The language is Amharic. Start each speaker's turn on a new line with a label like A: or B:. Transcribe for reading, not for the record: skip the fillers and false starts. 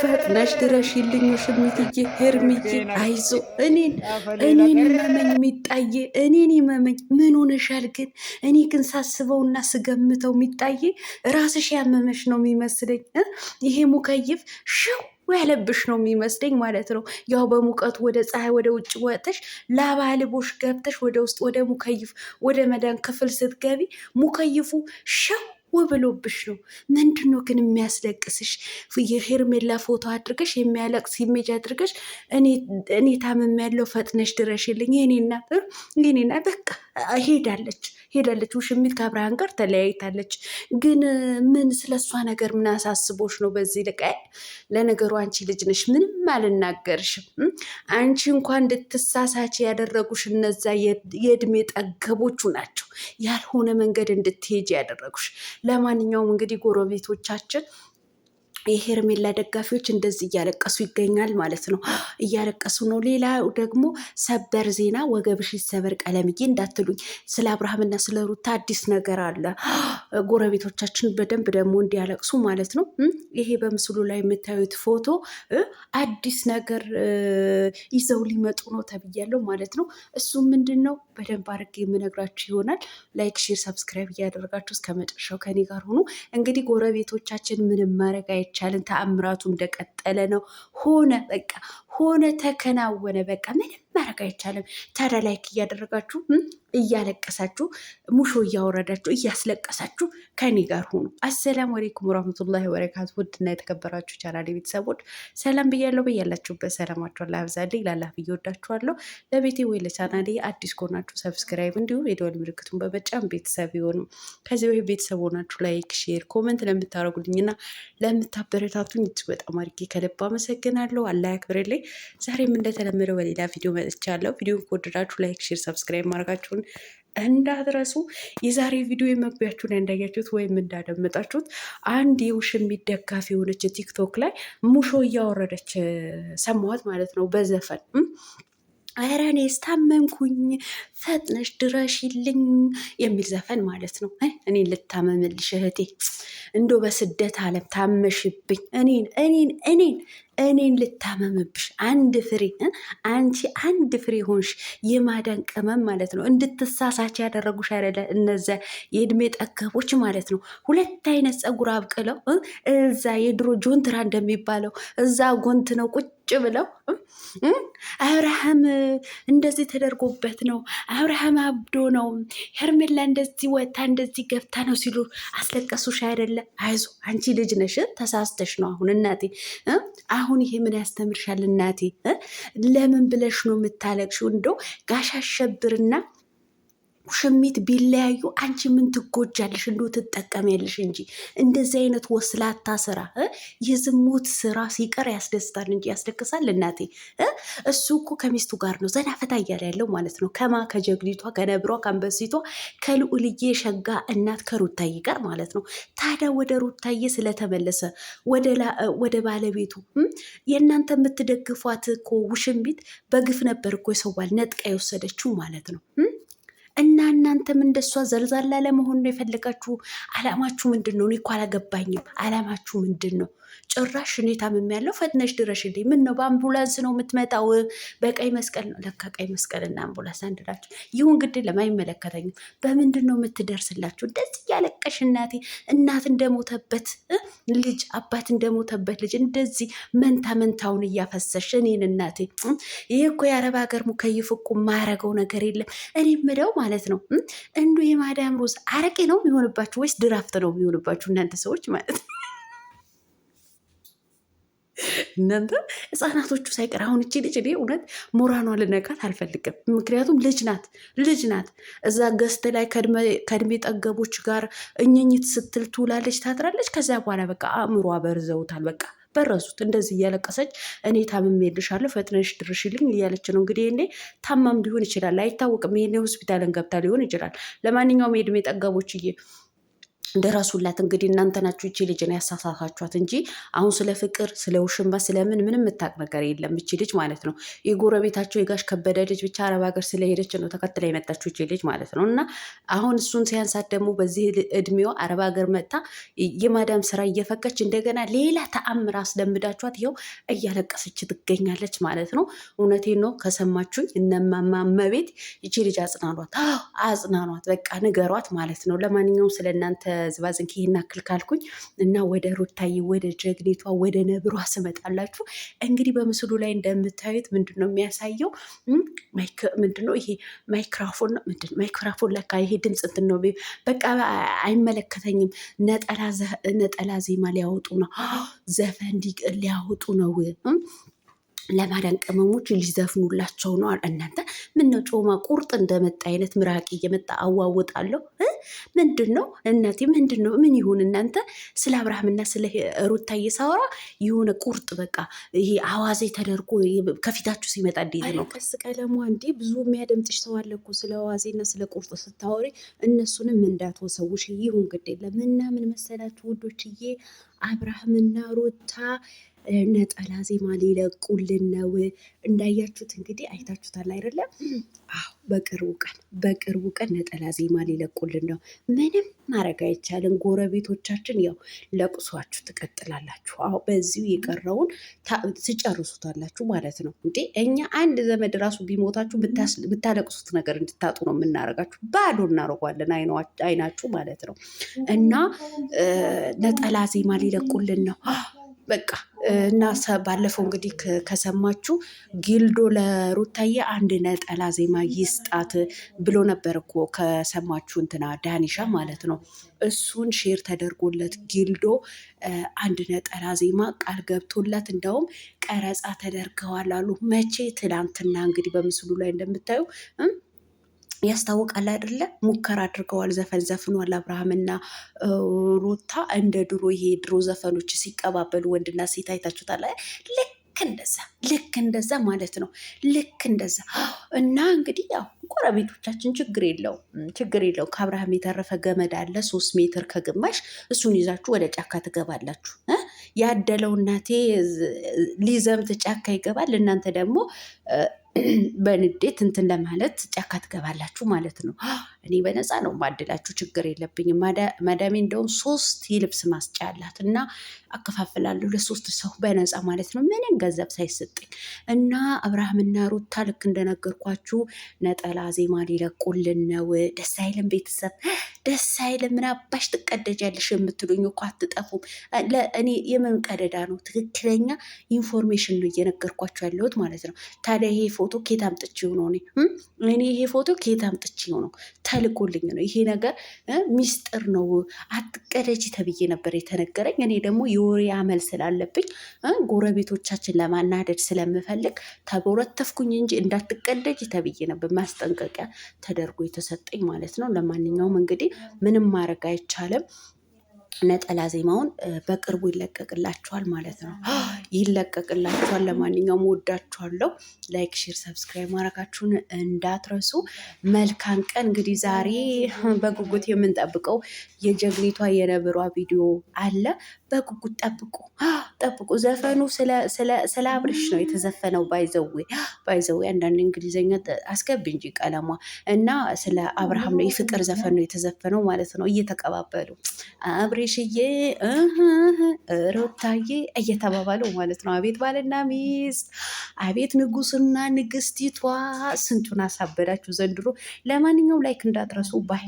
A: ፈጥነሽ ድረሽልኝ ሽሚትዬ ሄርሚዬ አይዞ እኔን ይመመኝ ሚጣዬ እኔን ይመመኝ። ምን ሆነሻል ግን? እኔ ግን ሳስበውና ስገምተው ሚጣዬ ራስሽ ያመመሽ ነው የሚመስለኝ። ይሄ ሙከይፍ ሽው ያለብሽ ነው የሚመስለኝ ማለት ነው። ያው በሙቀቱ ወደ ፀሐይ ወደ ውጭ ወጥተሽ ላባልቦሽ ገብተሽ ወደ ውስጥ ወደ ሙከይፍ ወደ መዳን ክፍል ስትገቢ ሙከይፉ ሽው ብሎብሽ ነው። ምንድን ነው ግን የሚያስለቅስሽ? የሄርሜላ ፎቶ አድርገሽ የሚያለቅስ ኢሜጅ አድርገሽ እኔ ታምም ያለው ፈጥነሽ ድረሽልኝ የኔ እናት በቃ ሄዳለች። ውሽሚት ከአብርሃን ጋር ተለያይታለች። ግን ምን ስለሷ ነገር ምን አሳስቦሽ ነው በዚህ ልቀ? ለነገሩ አንቺ ልጅ ነሽ፣ ምንም አልናገርሽም። አንቺ እንኳን እንድትሳሳች ያደረጉሽ እነዛ የእድሜ ጠገቦቹ ናቸው፣ ያልሆነ መንገድ እንድትሄጅ ያደረጉሽ። ለማንኛውም እንግዲህ ጎረቤቶቻችን የሄርሜላ ደጋፊዎች እንደዚህ እያለቀሱ ይገኛል ማለት ነው። እያለቀሱ ነው። ሌላ ደግሞ ሰበር ዜና፣ ወገብሽ ይሰበር ቀለምዬ እንዳትሉኝ፣ ስለ አብርሃምና ስለ ሩታ አዲስ ነገር አለ። ጎረቤቶቻችን በደንብ ደግሞ እንዲያለቅሱ ማለት ነው። ይሄ በምስሉ ላይ የምታዩት ፎቶ አዲስ ነገር ይዘው ሊመጡ ነው ተብያለሁ ማለት ነው። እሱም ምንድን ነው በደንብ አድርጌ የምነግራችሁ ይሆናል። ላይክ፣ ሼር፣ ሰብስክራይብ እያደረጋችሁ እስከ መጨረሻው ከኔ ጋር ሆኑ። እንግዲህ ጎረቤቶቻችን ምንም ማድረግ አይቻልም። ተአምራቱ እንደቀጠለ ነው። ሆነ ተከናወነ። በቃ ምንም ማድረግ አይቻልም። ታዲያ ላይክ እያደረጋችሁ እያለቀሳችሁ ሙሾ እያወረዳችሁ እያስለቀሳችሁ ከኔ ጋር ሆኑ። አሰላሙ አለይኩም ወራህመቱላሂ ወበረካቱ። ውድና የተከበራችሁ ቻናሌ ቤተሰቦች ሰላም ብያለሁ። በያላችሁበት ሰላማችሁ አላህ ያብዛልኝ። ላላህ ብዬ ወዳችኋለሁ። ለቤቴ ወይ ለቻናሌ አዲስ ከሆናችሁ ሰብስክራይብ እንዲሁም የደወል ምልክቱን በመጫን ቤተሰብ ይሆኑ። ከዚህ ወይ ቤተሰብ ሆናችሁ ላይክ፣ ሼር፣ ኮመንት ለምታደርጉልኝና ለምታበረታቱኝ እጅግ በጣም አድርጌ ከልብ አመሰግናለሁ። አላህ ያክብርልኝ። ዛሬም እንደተለመደው በሌላ ቪዲዮ መጥቻለሁ። ቪዲዮን ከወደዳችሁ ላይክ፣ ሼር፣ ሰብስክራይብ ማድረጋችሁን እንዳትረሱ። የዛሬ ቪዲዮ የመግቢያችሁ ላይ እንዳያችሁት ወይም እንዳደመጣችሁት አንድ የውሽሚት ደጋፊ የሆነች ቲክቶክ ላይ ሙሾ እያወረደች ሰማዋት ማለት ነው በዘፈን ኧረ እኔ ስታመምኩኝ ፈጥነሽ ድረሽልኝ የሚል ዘፈን ማለት ነው። እኔ ልታመምልሽ እህቴ፣ እንዶ በስደት ዓለም ታመሽብኝ እኔን ልታመምብሽ አንድ ፍሬ አንቺ አንድ ፍሬ ሆንሽ የማዳን ቅመም ማለት ነው። እንድትሳሳች ያደረጉሽ አይደለ እነዚያ የእድሜ ጠገቦች ማለት ነው። ሁለት አይነት ፀጉር አብቅለው እዛ የድሮ ጆንትራ እንደሚባለው እዛ ጎንት ነው ቁጭ ብለው አብርሃም እንደዚህ ተደርጎበት ነው፣ አብርሃም አብዶ ነው፣ ሄርሜላ እንደዚህ ወታ እንደዚህ ገብታ ነው ሲሉ አስለቀሱሽ አይደለ? አይዞ አንቺ ልጅ ነሽ፣ ተሳስተሽ ነው። አሁን እናቴ አሁን ይሄ ምን ያስተምርሻል እናቴ? ለምን ብለሽ ነው የምታለቅሽው? እንደው ጋሽ አሸብርና ውሽሚት ቢለያዩ አንቺ ምን ትጎጃለሽ? እንዶ ትጠቀሚያለሽ እንጂ እንደዚህ አይነት ወስላታ ስራ የዝሙት ስራ ሲቀር ያስደስታል እንጂ ያስለቅሳል እናቴ። እሱ እኮ ከሚስቱ ጋር ነው ዘና ፈታ እያለ ያለው ማለት ነው። ከጀግኒቷ ከነብሯ ከአንበሲቷ ከልዑልዬ ሸጋ እናት ከሩታዬ ጋር ማለት ነው። ታዲያ ወደ ሩታዬ ስለተመለሰ ወደ ባለቤቱ የእናንተ የምትደግፏት እኮ ውሽሚት በግፍ ነበር እኮ የሰው ባል ነጥቃ የወሰደችው ማለት ነው። እና እናንተም እንደሷ ዘልዛላ ለመሆን ነው የፈለጋችሁ? አላማችሁ ምንድን ነው? እኔ እኮ አላገባኝም። አላማችሁ ምንድን ነው? ጭራሽ እኔ ታምም ያለው ፈጥነሽ ድረሽልኝ። ምን ነው በአምቡላንስ ነው የምትመጣው? በቀይ መስቀል ነው ለካ። ቀይ መስቀልና አምቡላንስ አንድ ናቸው። ይሁን ግድ ለማይመለከተኝም። በምንድን ነው የምትደርስላችሁ? እንደዚህ እያለቀሽ እናቴ እናት እንደሞተበት ልጅ አባት እንደሞተበት ልጅ እንደዚህ መንታውን እያፈሰሽ እኔን እናቴ። ይህ እኮ የአረብ ሀገር ሙከይፍ እኮ ማያረገው ነገር የለም። እኔ ምለው ማለት ነው እንዱ የማዳም ሮዝ አረቄ ነው የሚሆንባችሁ ወይስ ድራፍት ነው የሚሆንባችሁ እናንተ ሰዎች ማለት ነው? እናንተ ህፃናቶቹ ሳይቀር አሁን እቺ ልጅ እኔ እውነት ሞራኗ ልነካት አልፈልግም። ምክንያቱም ልጅ ናት። እዛ ገስት ላይ ከእድሜ ጠገቦች ጋር እኝኝት ስትል ትውላለች፣ ታድራለች። ከዚያ በኋላ በቃ አእምሯ በርዘውታል። በቃ በረሱት። እንደዚህ እያለቀሰች እኔ ታምሜልሻለሁ ፈጥነሽ ድርሽልኝ እያለች ነው። እንግዲህ እኔ ታማም ሊሆን ይችላል አይታወቅም። ይሄኔ ሆስፒታልን ገብታ ሊሆን ይችላል። ለማንኛውም የእድሜ ጠገቦችዬ ድረሱላት። እንግዲህ እናንተ ናችሁ እቺ ልጅን ያሳሳታችኋት እንጂ አሁን ስለ ፍቅር ስለ ውሽማ ስለምን ምንም የምታውቅ ነገር የለም እቺ ልጅ ማለት ነው። የጎረቤታቸው የጋሽ ከበደ ልጅ ብቻ አረብ ሀገር ስለሄደች ነው ተከትላ የመጣችው እቺ ልጅ ማለት ነው። እና አሁን እሱን ሲያንሳት ደግሞ በዚህ እድሜዋ አረብ ሀገር መጣ የማዳም ስራ እየፈቀች እንደገና ሌላ ተአምር አስለምዳችኋት ይኸው እያለቀሰች ትገኛለች ማለት ነው። እውነቴን ነው። ከሰማችሁኝ እነማማ እመቤት ይቺ ልጅ አጽናኗት፣ አጽናኗት፣ በቃ ንገሯት ማለት ነው። ለማንኛውም ስለ እናንተ ዝባዝንኪ ይህን አክል ካልኩኝ እና ወደ ሩታዬ ወደ ጀግኔቷ ወደ ነብሯ ስመጣላችሁ እንግዲህ በምስሉ ላይ እንደምታዩት ምንድን ነው የሚያሳየው? ምንድን ነው ይሄ ማይክራፎን ነው ምንድን ማይክራፎን ለካ ይሄ ድምፅ እንትን ነው። በቃ አይመለከተኝም። ነጠላ ዜማ ሊያወጡ ነው፣ ዘፈን ሊያወጡ ነው። ለማዳን ቅመሞች ሊዘፍኑላቸው ነው። እናንተ ምነው ጮማ ቁርጥ እንደመጣ አይነት ምራቂ እየመጣ አዋውጣለሁ። ምንድን ነው እናቴ? ምንድን ነው? ምን ይሁን እናንተ? ስለ አብርሃምና ስለ ሩታ እየሳወራ የሆነ ቁርጥ በቃ ይሄ አዋዜ ተደርጎ ከፊታችሁ ሲመጣ እንዴት ነው? ቀስ ቀለሟ እንዴ ብዙ የሚያደምጥሽ ሰው አለ እኮ ስለ አዋዜና ስለ ቁርጥ ስታወሪ። እነሱንም እንዳትወሰውሽ ይሁን ግድ የለም። እና ምን መሰላችሁ ውዶችዬ አብርሃምና ሩታ ነጠላ ዜማ ሊለቁልን ነው። እንዳያችሁት እንግዲህ አይታችሁታል አይደለም? አዎ በቅርቡ ቀን ነጠላ ዜማ ሊለቁልን ነው። ምንም ማድረግ አይቻልም። ጎረቤቶቻችን ያው ለቅሷችሁ ትቀጥላላችሁ። አዎ በዚሁ የቀረውን ትጨርሱታላችሁ ማለት ነው። እንዴ እኛ አንድ ዘመድ ራሱ ቢሞታችሁ ብታለቅሱት ነገር እንድታጡ ነው የምናደርጋችሁ። ባዶ እናደርጓለን አይናችሁ ማለት ነው። እና ነጠላ ዜማ ሊለቁልን ነው በቃ እና ባለፈው እንግዲህ ከሰማችሁ ጊልዶ ለሩታዬ አንድ ነጠላ ዜማ ይስጣት ብሎ ነበር እኮ ከሰማችሁ እንትና ዳኒሻ ማለት ነው። እሱን ሼር ተደርጎለት ጊልዶ አንድ ነጠላ ዜማ ቃል ገብቶለት እንደውም ቀረጻ ተደርገዋል አሉ። መቼ? ትላንትና እንግዲህ በምስሉ ላይ እንደምታዩ ያስታውቃል አይደለ? ሙከራ አድርገዋል። ዘፈን ዘፍኗል አብርሃምና ሩታ እንደ ድሮ ይሄ ድሮ ዘፈኖች ሲቀባበሉ ወንድና ሴት አይታችሁታል። ልክ እንደዛ ማለት ነው። ልክ እንደዛ እና እንግዲህ ያው ጎረቤቶቻችን ችግር የለው ከአብርሃም የተረፈ ገመድ አለ 3 ሜትር ከግማሽ እሱን ይዛችሁ ወደ ጫካ ትገባላችሁ። ያደለው እናቴ ሊዘምት ጫካ ይገባል። እናንተ ደግሞ በንዴት እንትን ለማለት ጫካ ትገባላችሁ ማለት ነው። እኔ በነፃ ነው ማድላችሁ፣ ችግር የለብኝም። ማዳሜ እንደውም 3 የልብስ ማስጫ አላት እና አከፋፍላለሁ ለ3 ሰው በነፃ ማለት ነው፣ ምንም ገንዘብ ሳይሰጠኝ። እና አብርሃምና ሩታ ልክ እንደነገርኳችሁ ነጠላ ዜማ ሊለቁልን ነው። ደስ አይልም? ቤተሰብ ደስ አይልም? ምን አባሽ ትቀደጃለሽ የምትሉኝ እኮ አትጠፉም። እኔ የምን ቀደዳ ነው? ትክክለኛ ኢንፎርሜሽን ነው እየነገርኳችሁ ያለሁት ማለት ነው። ታዲያ ይሄ ፎቶ ኬት አምጥቼው ነው? እኔ ይሄ ፎቶ ኬት አምጥቼው ነው? ተልኮልኝ ነው። ይሄ ነገር ሚስጥር ነው፣ አትቀደጂ ተብዬ ነበር የተነገረኝ። እኔ ደግሞ የወሬ አመል ስላለብኝ ጎረቤቶቻችን ለማናደድ ስለምፈልግ ተቦረተፍኩኝ እንጂ እንዳትቀደጂ ተብዬ ነበር ማስጠንቀቂያ ተደርጎ የተሰጠኝ ማለት ነው። ለማንኛውም እንግዲህ ምንም ማድረግ አይቻልም። ነጠላ ዜማውን በቅርቡ ይለቀቅላችኋል ማለት ነው። ይለቀቅላችኋል። ለማንኛውም ወዳችኋለሁ። ላይክ፣ ሼር፣ ሰብስክራይብ ማድረጋችሁን እንዳትረሱ። መልካም ቀን። እንግዲህ ዛሬ በጉጉት የምንጠብቀው የጀግኒቷ የነብሯ ቪዲዮ አለ። በጉጉት ጠብቁ። ዘፈኑ ስለ አብርሽ ነው የተዘፈነው። ባይዘዌ አንዳንድ እንግሊዝኛ አስገቢ እንጂ ቀለሟ እና ስለ አብርሃም ነው የፍቅር ዘፈን ነው የተዘፈነው ማለት ነው። እየተቀባበሉ አብሬሽዬ ሩታዬ እየተባባሉ ማለት ነው። አቤት ባልና ሚስት፣ አቤት ንጉስና ንግስቲቷ፣ ስንቱን አሳበዳችሁ ዘንድሮ። ለማንኛውም ላይክ እንዳትረሱ ባይ